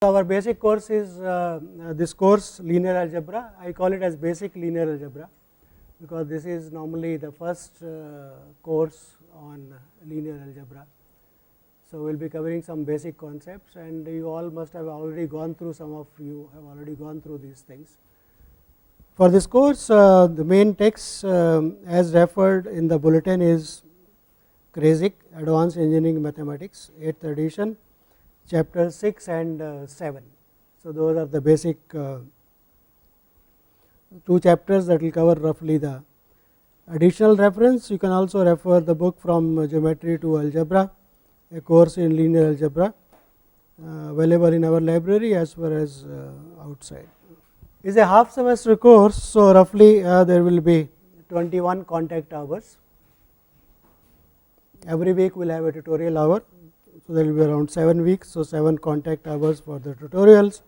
Our basic course is this course linear algebra. I call it as basic linear algebra because this is normally the first course on linear algebra. So, we will be covering some basic concepts, and you all must have already gone through, some of you have already gone through these things. For this course, the main text as referred in the bulletin is Kreyszig Advanced Engineering Mathematics 8th edition, chapter 6 and 7. So, those are the basic two chapters that will cover roughly the additional reference. You can also refer the book From Geometry to Algebra, a course in linear algebra, available in our library as well as outside. It is a half semester course, so roughly there will be 21 contact hours. Every week we will have a tutorial hour. So, there will be around 7 weeks. So, 7 contact hours for the tutorials,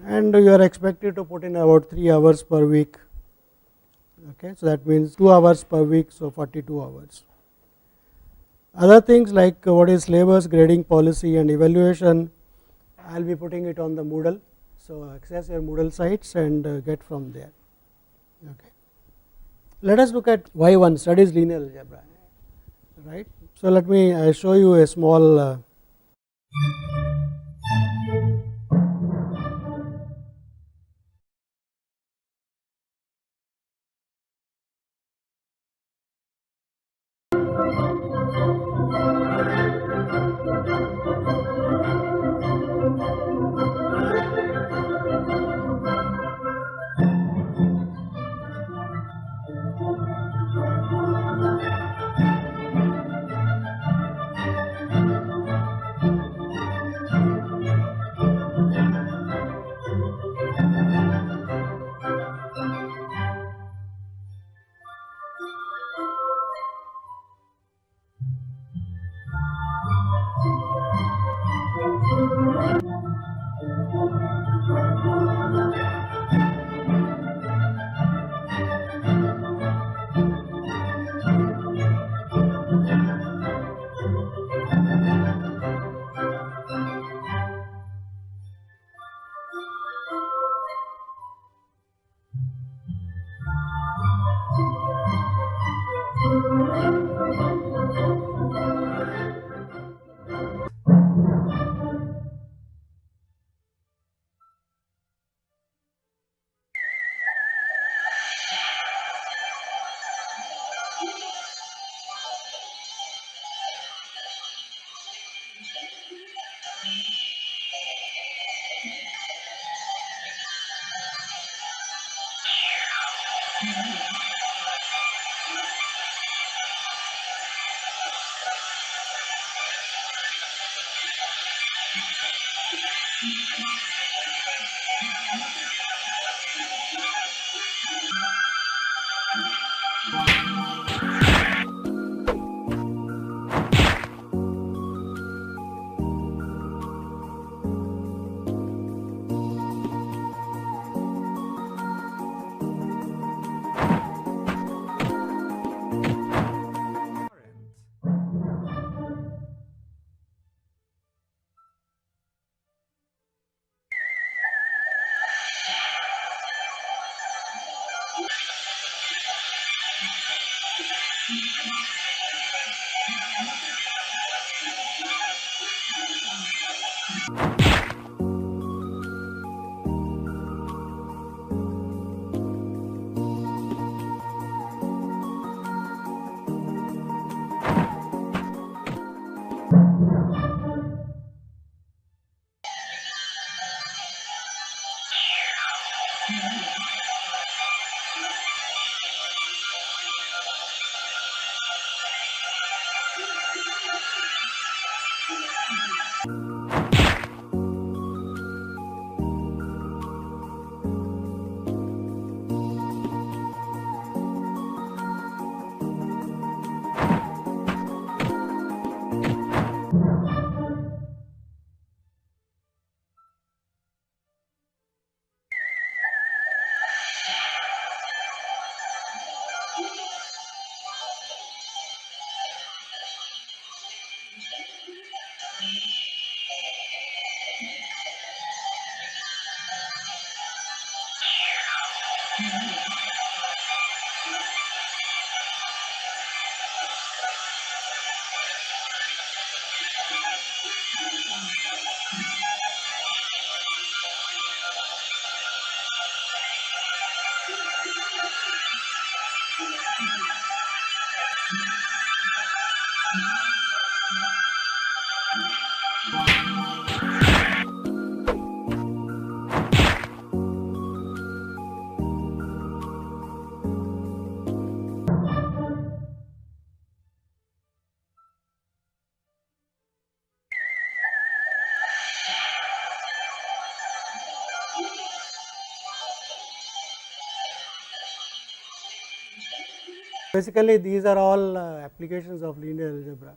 and you are expected to put in about 3 hours per week. Okay. So, that means 2 hours per week. So, 42 hours. Other things like what is syllabus, grading policy and evaluation, I will be putting it on the Moodle. So, access your Moodle sites and get from there. Okay. Let us look at why one studies linear algebra, right. So, let me show you a small Basically these are all applications of linear algebra,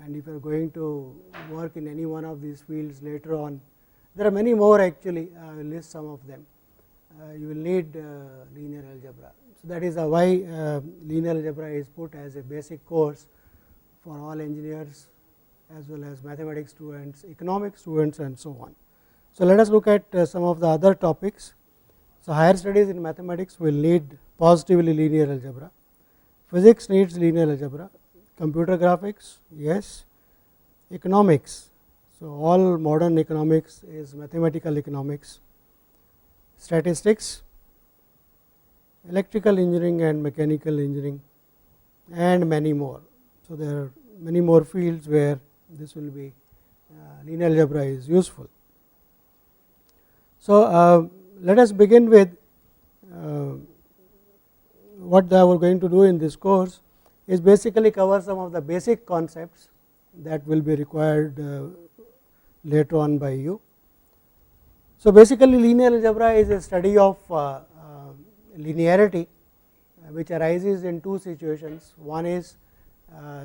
and if you are going to work in any one of these fields later on, there are many more actually. I will list some of them. You will need linear algebra. So, that is why linear algebra is put as a basic course for all engineers as well as mathematics students, economics students and so on. So, let us look at some of the other topics. So, higher studies in mathematics will need positively linear algebra, physics needs linear algebra, computer graphics, yes, economics. So, all modern economics is mathematical economics, statistics, electrical engineering and mechanical engineering, and many more. So, there are many more fields where this will be linear algebra is useful. So, let us begin with what we are going to do in this course is basically cover some of the basic concepts that will be required later on by you. So, basically linear algebra is a study of linearity which arises in two situations. One is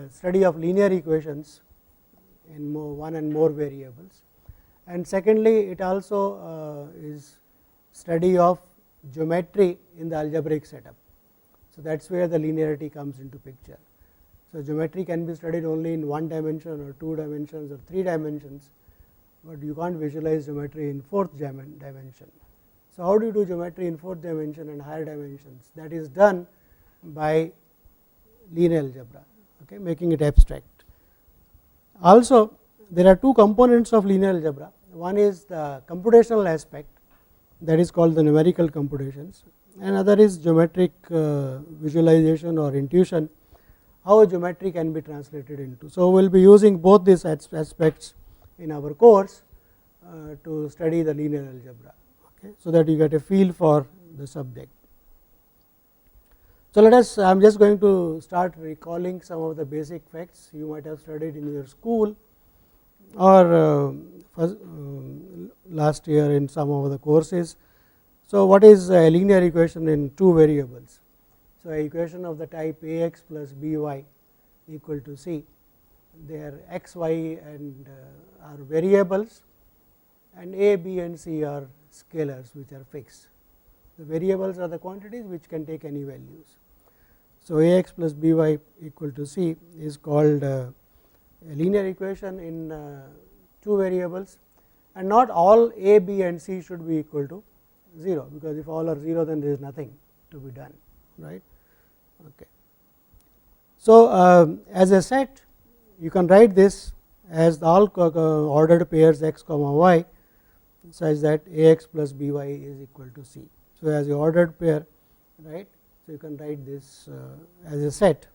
study of linear equations in one and more variables, and secondly it also is study of geometry in the algebraic setup. So, that is where the linearity comes into picture. So, geometry can be studied only in one dimension or two dimensions or three dimensions, but you can't visualize geometry in fourth dimension. So, how do you do geometry in fourth dimension and higher dimensions? That is done by linear algebra, okay, making it abstract. Also, there are two components of linear algebra. One is the computational aspect, that is called the numerical computations, and other is geometric visualization or intuition, how geometry can be translated into. So, we will be using both these aspects in our course to study the linear algebra, okay, so that you get a feel for the subject. So, let us, I am just going to start recalling some of the basic facts you might have studied in your school or last year in some of the courses. So, what is a linear equation in two variables? So, a equation of the type Ax plus By equal to C, their x, y and are variables, and A, B and C are scalars which are fixed. The variables are the quantities which can take any values. So, Ax plus By equal to C is called a linear equation in two variables, and not all A, B and C should be equal to 0, because if all are 0 then there is nothing to be done, right. Okay. So, as a set you can write this as the all ordered pairs x comma y such that Ax plus By is equal to C. So, as a ordered pair, right. So, you can write this as a set.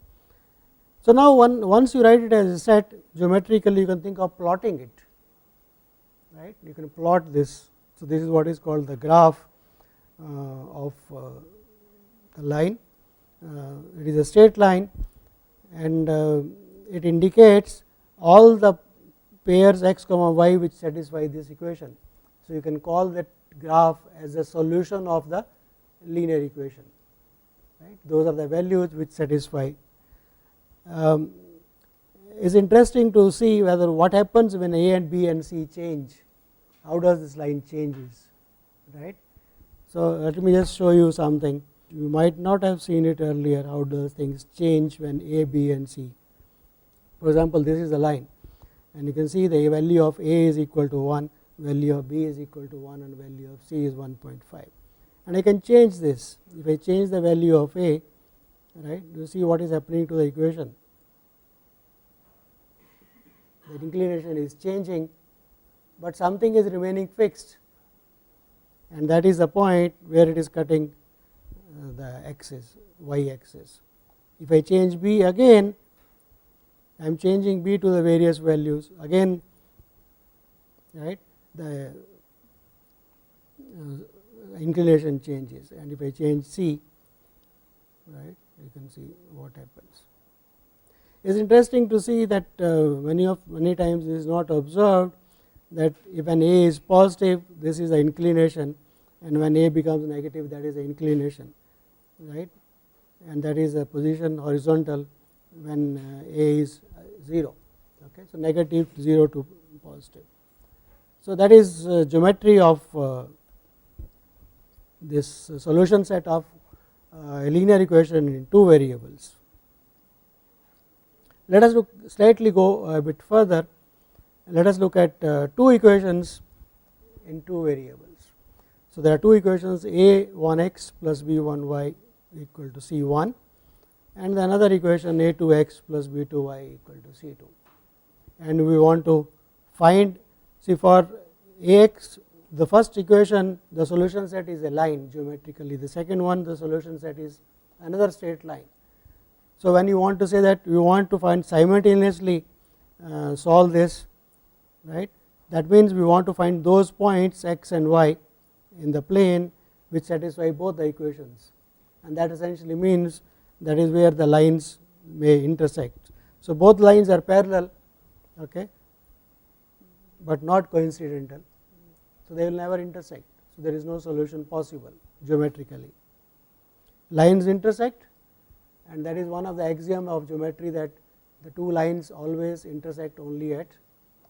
So, now once you write it as a set, geometrically you can think of plotting it, right. You can plot this. So, this is what is called the graph of the line. It is a straight line, and it indicates all the pairs x comma y which satisfy this equation. So, you can call that graph as a solution of the linear equation, right. Those are the values which satisfy. It's interesting to see whether what happens when A and B and C change. How does this line changes, right. So, let me just show you something. You might not have seen it earlier. How does things change when A, B and C? For example, this is the line, and you can see the value of A is equal to 1, value of B is equal to 1 and value of C is 1.5, and I can change this. If I change the value of A, right, you see what is happening to the equation. The inclination is changing, but something is remaining fixed, and that is the point where it is cutting the axis, y axis. If I change B again, I am changing B to the various values again, right, the inclination changes, and if I change C, right, you can see what happens. It is interesting to see that many times it is not observed that if an A is positive, this is the inclination, and when A becomes negative, that is the inclination, right. and that is a position horizontal when A is 0. Okay. So, negative 0 to positive. So, that is geometry of this solution set of a linear equation in two variables. Let us look slightly go a bit further. Let us look at two equations in two variables. So, there are two equations a1x plus b1y equal to c1 and another equation a2x plus b2y equal to c2, and we want to find, see, for ax, the first equation the solution set is a line geometrically, the second one the solution set is another straight line. So, when you want to say that you want to find simultaneously solve this, right, that means we want to find those points x and y in the plane which satisfy both the equations, and that essentially means that is where the lines may intersect. So, both lines are parallel, okay, but not coincidental. So, they will never intersect. So, there is no solution possible geometrically. Lines intersect, and that is one of the axiom of geometry, that the two lines always intersect only at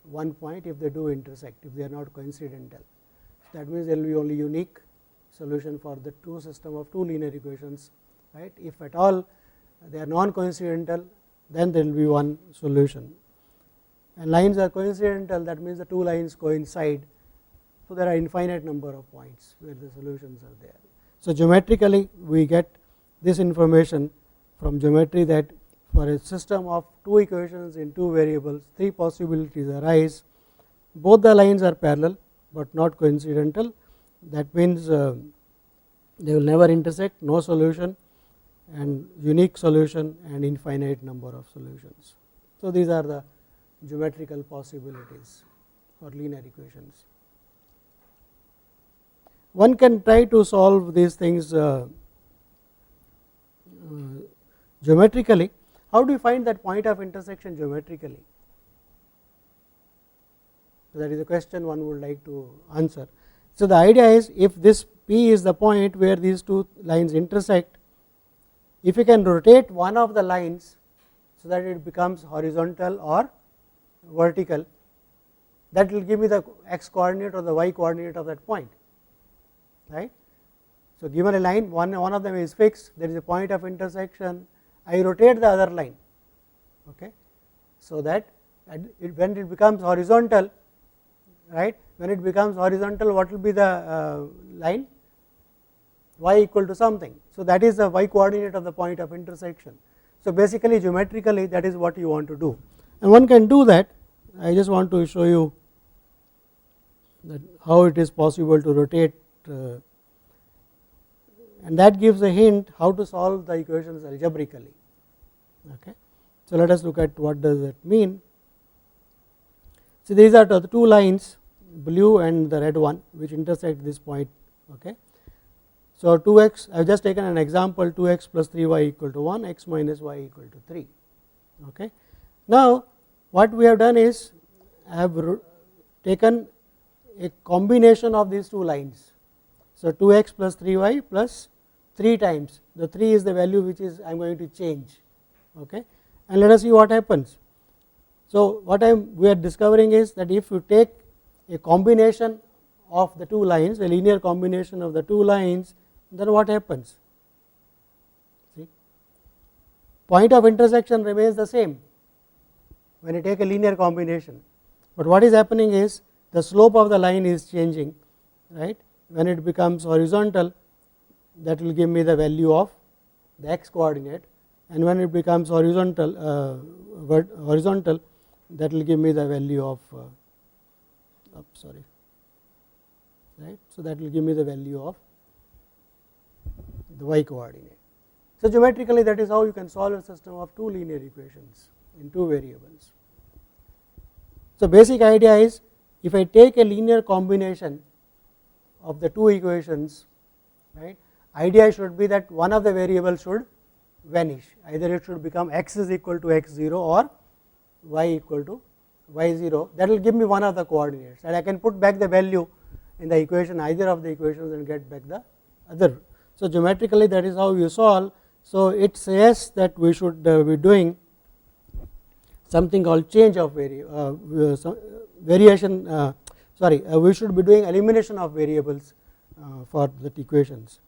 one point if they do intersect, if they are not coincidental. So, that means there will be only unique solution for the two system of two linear equations, right. If at all they are non coincidental, then there will be one solution, and lines are coincidental, that means the two lines coincide. So, there are infinite number of points where the solutions are there. So, geometrically we get this information from geometry that for a system of two equations in two variables, three possibilities arise. Both the lines are parallel but not coincidental, that means they will never intersect, no solution, and unique solution and infinite number of solutions. So, these are the geometrical possibilities for linear equations. One can try to solve these things geometrically. How do you find that point of intersection geometrically? So, that is a question one would like to answer. So, the idea is, if this P is the point where these two lines intersect, if you can rotate one of the lines so that it becomes horizontal or vertical, that will give me the x coordinate or the y coordinate of that point, right. So, given a line, one of them is fixed, there is a point of intersection, I rotate the other line, okay. So, that when it becomes horizontal, right, when it becomes horizontal, what will be the line? Y equal to something. So, that is the y coordinate of the point of intersection. So, basically geometrically that is what you want to do, and one can do that. I just want to show you that how it is possible to rotate, and that gives a hint how to solve the equations algebraically. Okay. So, let us look at what does that mean. So, these are the two lines, blue and the red one, which intersect this point. Okay. So, 2x, I have just taken an example, 2x plus 3y equal to 1, x minus y equal to 3. Okay. Now, what we have done is, I have taken a combination of these two lines. So, 2x plus 3y plus 3 times, the 3 is the value which is I am going to change, okay, and let us see what happens. So, what we are discovering is that if you take a combination of the two lines, a linear combination of the two lines, then what happens? See, point of intersection remains the same when you take a linear combination, but what is happening is the slope of the line is changing, right. When it becomes horizontal, that will give me the value of the x coordinate, and when it becomes horizontal, that will give me the value of right. So, that will give me the value of the y coordinate. So, geometrically that is how you can solve a system of two linear equations in two variables. So, basic idea is, if I take a linear combination of the two equations, right, idea should be that one of the variables should vanish, either it should become x is equal to x0 or y equal to y0, that will give me one of the coordinates, and I can put back the value in the equation, either of the equations, and get back the other. So, geometrically that is how you solve. So, it says that we should be doing something called change of variation, sorry, we should be doing elimination of variables for that equations.